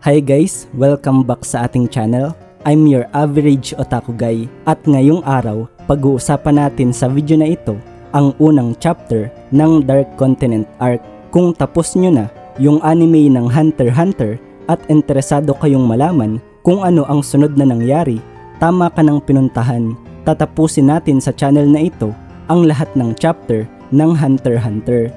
Hi guys! Welcome back sa ating channel. I'm your average otaku guy at ngayong araw, pag-uusapan natin sa video na ito ang unang chapter ng Dark Continent Arc. Kung tapos nyo na yung anime ng Hunter x Hunter at interesado kayong malaman kung ano ang sunod na nangyari, tama ka ng pinuntahan. Tatapusin natin sa channel na ito ang lahat ng chapter ng Hunter x Hunter.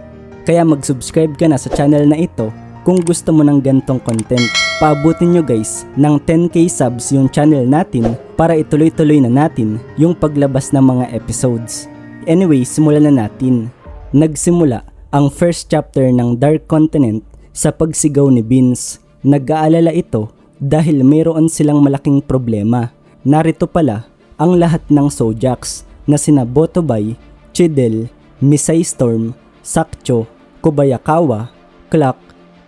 Kaya mag-subscribe ka na sa channel na ito kung gusto mo ng gantong content. Paabutin nyo guys ng 10k subs yung channel natin para ituloy-tuloy na natin yung paglabas ng mga episodes. Anyway, simulan na natin. Nagsimula ang first chapter ng Dark Continent sa pagsigaw ni Vince. Nag-aalala ito dahil mayroon silang malaking problema. Narito pala ang lahat ng Sojaks na sina Botobay, Chidel, Misai Storm, Sakcho, Kobayakawa, Clock,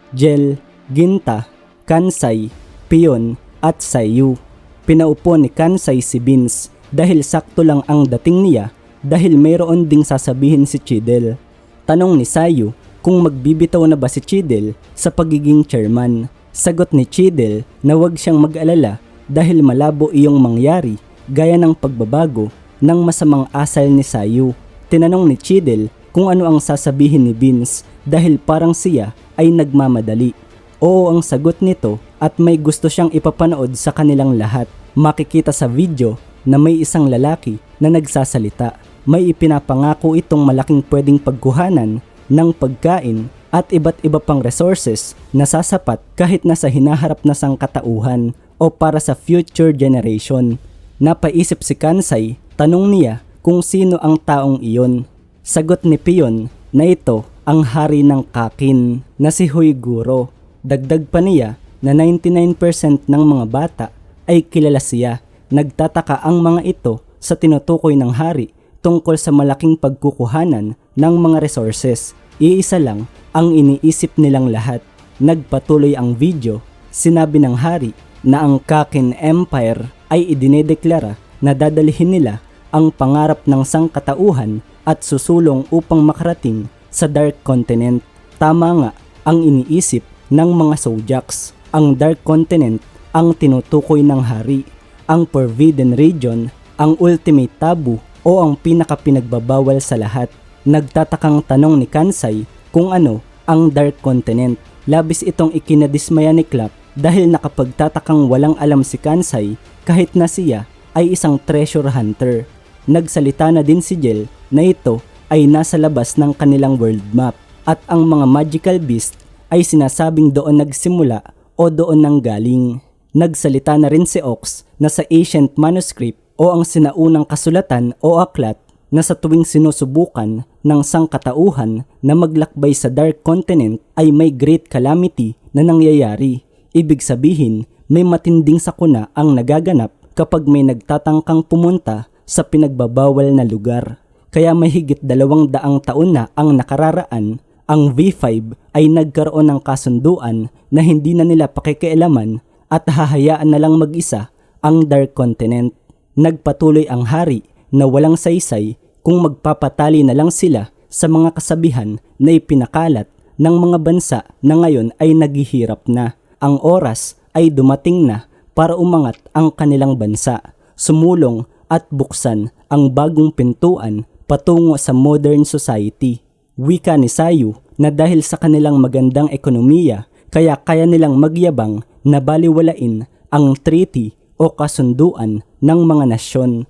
Gel, Ginta, Kansai, Pion at Sayu. Pinaupo ni Kansai si Vince dahil sakto lang ang dating niya dahil mayroon ding sasabihin si Chidel. Tanong ni Sayu kung magbibitaw na ba si Chidel sa pagiging chairman. Sagot ni Chidel na wag siyang mag-alala dahil malabo iyong mangyari gaya ng pagbabago ng masamang asal ni Sayu. Tinanong ni Chidel kung ano ang sasabihin ni Vince dahil parang siya ay nagmamadali. Oo ang sagot nito at may gusto siyang ipapanood sa kanilang lahat. Makikita sa video na may isang lalaki na nagsasalita. May ipinapangako itong malaking pwedeng pagkuhanan ng pagkain at iba't iba pang resources na sasapat kahit nasa hinaharap na sangkatauhan o para sa future generation. Napaisip si Kansai, tanong niya kung sino ang taong iyon. Sagot ni Pion na ito ang hari ng Kakin na si Hoiguro. Dagdag pa niya na 99% ng mga bata ay kilala siya. Nagtataka ang mga ito sa tinutukoy ng hari tungkol sa malaking pagkukuhanan ng mga resources. Iisa lang ang iniisip nilang lahat. Nagpatuloy ang video. Sinabi ng hari na ang Kakin Empire ay idinedeklara na dadalhin nila ang pangarap ng sangkatauhan at susulong upang makarating sa Dark Continent. Tama nga ang iniisip ng mga Sojaks. Ang Dark Continent ang tinutukoy ng hari, ang Forbidden Region, ang ultimate taboo o ang pinakapinagbabawal sa lahat. Nagtatakang tanong ni Kansai kung ano ang Dark Continent. Labis itong ikinadismaya ni Clock dahil nakapagtatakang walang alam si Kansai kahit na siya ay isang treasure hunter. Nagsalita na din si Gel na ito ay nasa labas ng kanilang world map at ang mga magical beast ay sinasabing doon nagsimula o doon nanggaling. Nagsalita na rin si Ox na sa ancient manuscript o ang sinaunang kasulatan o aklat na sa tuwing sinusubukan ng sangkatauhan na maglakbay sa Dark Continent ay may great calamity na nangyayari. Ibig sabihin, may matinding sakuna ang nagaganap kapag may nagtatangkang pumunta sa pinagbabawal na lugar. Kaya mahigit 200 taon na ang nakararaan, ang V5 ay nagkaroon ng kasunduan na hindi na nila pakikialaman at hahayaan na lang mag-isa ang Dark Continent. Nagpatuloy ang hari na walang saysay kung magpapatali na lang sila sa mga kasabihan na ipinakalat ng mga bansa na ngayon ay naghihirap na. Ang oras ay dumating na para umangat ang kanilang bansa, sumulong at buksan ang bagong pintuan patungo sa modern society. Wika ni Sayu na dahil sa kanilang magandang ekonomiya, kaya kaya nilang magyabang na baliwalain ang treaty o kasunduan ng mga nasyon.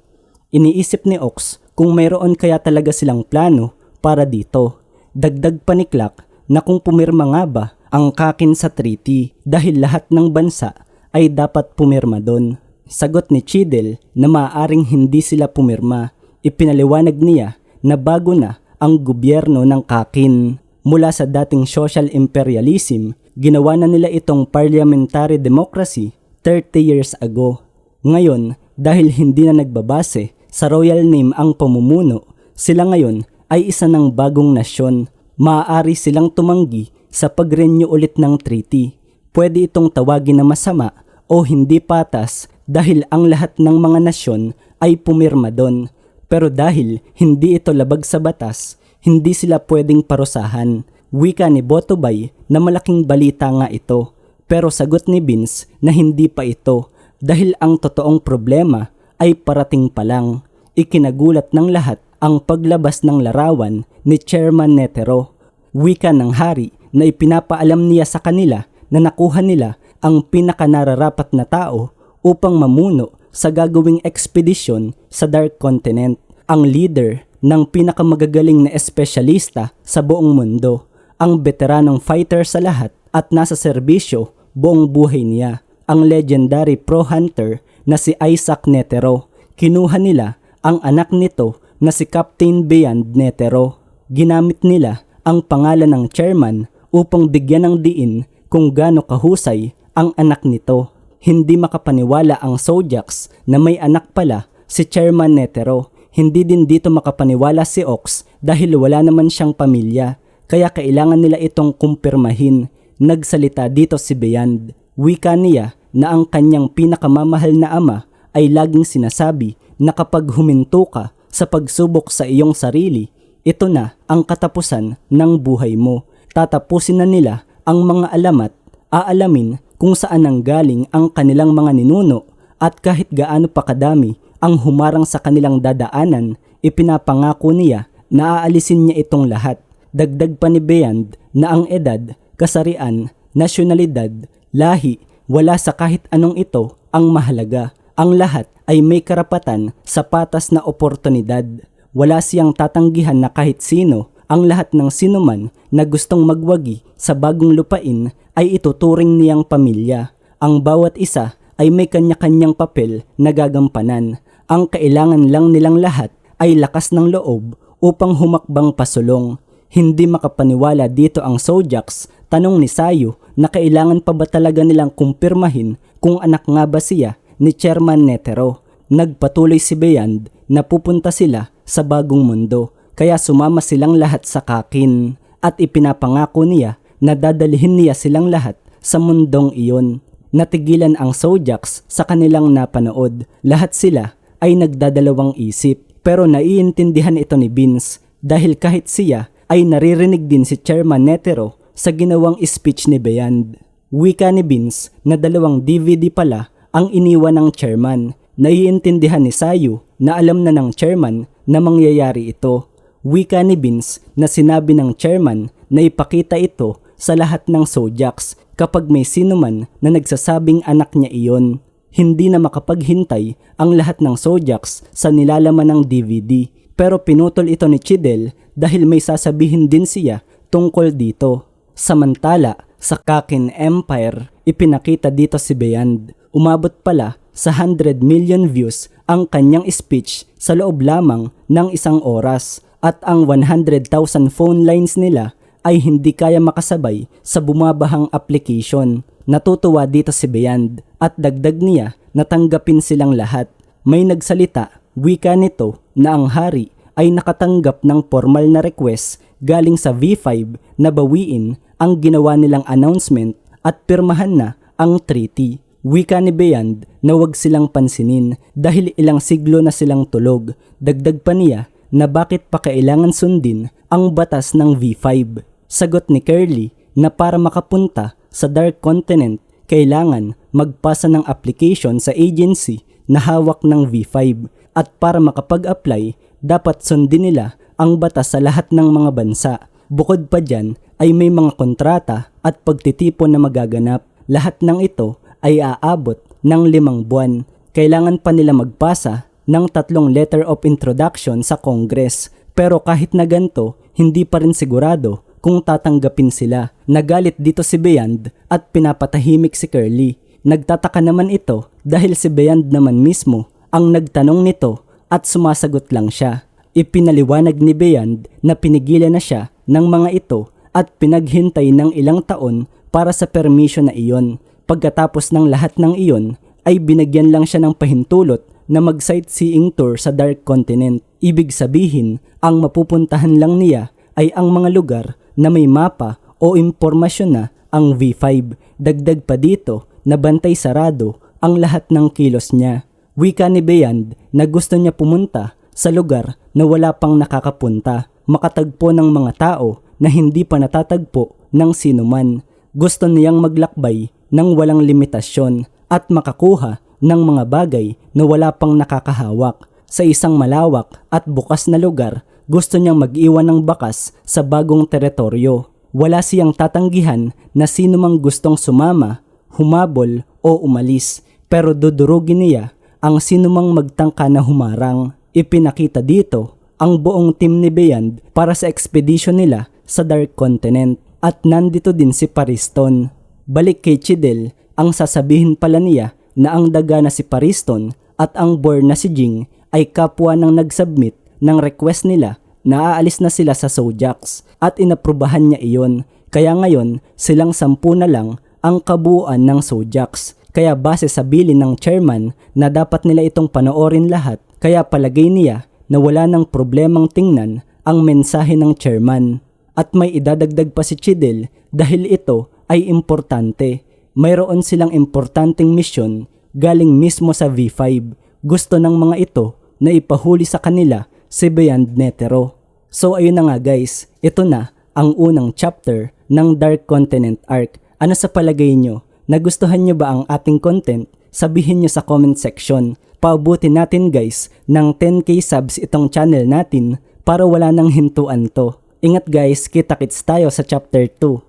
Iniisip ni Ox kung mayroon kaya talaga silang plano para dito. Dagdag pa ni Clock na kung pumirma nga ba ang Kakin sa treaty dahil lahat ng bansa ay dapat pumirma doon. Sagot ni Chidel na maaaring hindi sila pumirma. Ipinaliwanag niya na bago na ang gobyerno ng Kakin. Mula sa dating social imperialism, ginawa na nila itong parliamentary democracy 30 years ago. Ngayon, dahil hindi na nagbabase sa royal name ang pamumuno, sila ngayon ay isa ng bagong nasyon. Maaari silang tumanggi sa pag-renew ulit ng treaty. Pwede itong tawagin na masama o hindi patas dahil ang lahat ng mga nasyon ay pumirma doon. Pero dahil hindi ito labag sa batas, hindi sila pwedeng parusahan. Wika ni Botobay na malaking balita nga ito. Pero sagot ni Vince na hindi pa ito dahil ang totoong problema ay parating pa lang. Ikinagulat ng lahat ang paglabas ng larawan ni Chairman Netero. Wika ng hari na ipinapaalam niya sa kanila na nakuha nila ang pinakanararapat na tao upang mamuno sa gagawing ekspedisyon sa Dark Continent. Ang leader ng pinakamagagaling na espesyalista sa buong mundo. Ang veteranong fighter sa lahat at nasa serbisyo buong buhay niya. Ang legendary pro hunter na si Isaac Netero. Kinuha nila ang anak nito na si Captain Beyond Netero. Ginamit nila ang pangalan ng chairman upang bigyan ng diin kung gaano kahusay ang anak nito. Hindi makapaniwala ang Zodiacs na may anak pala si Chairman Netero. Hindi din dito makapaniwala si Ox dahil wala naman siyang pamilya. Kaya kailangan nila itong kumpirmahin. Nagsalita dito si Beyond. Wika niya na ang kanyang pinakamamahal na ama ay laging sinasabi na kapag huminto ka sa pagsubok sa iyong sarili, ito na ang katapusan ng buhay mo. Tatapusin na nila ang mga alamat, aalamin kung saan nanggaling ang kanilang mga ninuno at kahit gaano pa kadami ang humarang sa kanilang dadaanan, ipinapangako niya na aalisin niya itong lahat. Dagdag pa ni Beyond na ang edad, kasarian, nasyonalidad, lahi, wala sa kahit anong ito ang mahalaga. Ang lahat ay may karapatan sa patas na oportunidad. Wala siyang tatanggihan na kahit sino, ang lahat ng sinuman na gustong magwagi sa bagong lupain ay ituturing niyang pamilya. Ang bawat isa ay may kanya-kanyang papel na gagampanan. Ang kailangan lang nilang lahat ay lakas ng loob upang humakbang pasulong. Hindi makapaniwala dito ang Zodiacs. Tanong ni Sayu na kailangan pa ba talaga nilang kumpirmahin kung anak nga ba siya ni Chairman Netero. Nagpatuloy si Beyond na pupunta sila sa bagong mundo. Kaya sumama silang lahat sa kakin at ipinapangako niya na dadalhin niya silang lahat sa mundong iyon. Natigilan ang Zodiacs sa kanilang napanood. Lahat sila ay nagdadalawang isip pero naiintindihan ito ni Vince dahil kahit siya ay naririnig din si Chairman Netero sa ginawang speech ni Beyond. Wika ni Vince na 2 DVD pala ang iniwan ng chairman. Naiintindihan ni Sayu na alam na ng chairman na mangyayari ito. Wika ni Vince na sinabi ng chairman na ipakita ito sa lahat ng Zodiacs kapag may sino man na nagsasabing anak niya iyon. Hindi na makapaghintay ang lahat ng Zodiacs sa nilalaman ng DVD pero pinutol ito ni Chidel dahil may sasabihin din siya tungkol dito. Samantala, sa Kakin Empire, ipinakita dito si Beyond. Umabot pala sa 100 million views ang kanyang speech sa loob lamang ng 1 oras at ang 100,000 phone lines nila ay hindi kaya makasabay sa bumabahang application. Natutuwa dito si Beyond at dagdag niya na tanggapin silang lahat. May nagsalita, wika nito na ang hari ay nakatanggap ng formal na request galing sa V5 na bawiin ang ginawa nilang announcement at pirmahan na ang treaty. Wika ni Beyond na wag silang pansinin dahil ilang siglo na silang tulog. Dagdag pa niya na bakit pa kailangan sundin ang batas ng V5. Sagot ni Curly na para makapunta sa Dark Continent, kailangan magpasa ng application sa agency na hawak ng V5 at para makapag-apply, dapat sundin nila ang batas sa lahat ng mga bansa. Bukod pa dyan ay may mga kontrata at pagtitipon na magaganap. Lahat ng ito ay aabot ng 5 buwan. Kailangan pa nila magpasa ng 3 letter of introduction sa Congress. Pero kahit na ganito, hindi pa rin sigurado kung tatanggapin sila. Nagalit dito si Beyond at pinapatahimik si Curly. Nagtataka naman ito dahil si Beyond naman mismo ang nagtanong nito at sumasagot lang siya. Ipinaliwanag ni Beyond na pinigilan na siya ng mga ito at pinaghintay ng ilang taon para sa permission na iyon. Pagkatapos ng lahat ng iyon ay binigyan lang siya ng pahintulot na mag-sightseeing tour sa Dark Continent. Ibig sabihin, ang mapupuntahan lang niya ay ang mga lugar na may mapa o impormasyon na ang V5. Dagdag pa dito na bantay sarado ang lahat ng kilos niya. Wika ni Beyond na gusto niya pumunta sa lugar na wala pang nakakapunta, makatagpo ng mga tao na hindi pa natatagpo ng sinuman. Gusto niyang maglakbay ng walang limitasyon at makakuha ng mga bagay na wala pang nakakahawak. Sa isang malawak at bukas na lugar, gusto niyang mag-iwan ng bakas sa bagong teritoryo. Wala siyang tatanggihan na sino mang gustong sumama, humabol o umalis, pero dudurugin niya ang sino mang magtangka na humarang. Ipinakita dito ang buong team ni Beyond para sa expedition nila sa Dark Continent at nandito din si Pariston. Balik kay Chidel, ang sasabihin pala niya na ang daga na si Pariston at ang boar na si Jing ay kapwa nang nag-submit ng request nila na aalis na sila sa Zodiacs at inaprubahan niya iyon. Kaya ngayon silang 10 na lang ang kabuuan ng Zodiacs. Kaya base sa bilin ng chairman na dapat nila itong panoorin lahat, kaya palagay niya na wala nang problemang tingnan ang mensahe ng chairman. At may idadagdag pa si Chidel dahil ito ay importante. Mayroon silang importanteng misyon galing mismo sa V5. Gusto ng mga ito na ipahuli sa kanila si Beyond Netero. So ayun na nga guys, ito na ang unang chapter ng Dark Continent Arc. Ano sa palagay nyo? Nagustuhan nyo ba ang ating content? Sabihin nyo sa comment section. Paabutin natin guys ng 10k subs itong channel natin para wala nang hintuan to. Ingat guys, kita-kits tayo sa chapter 2.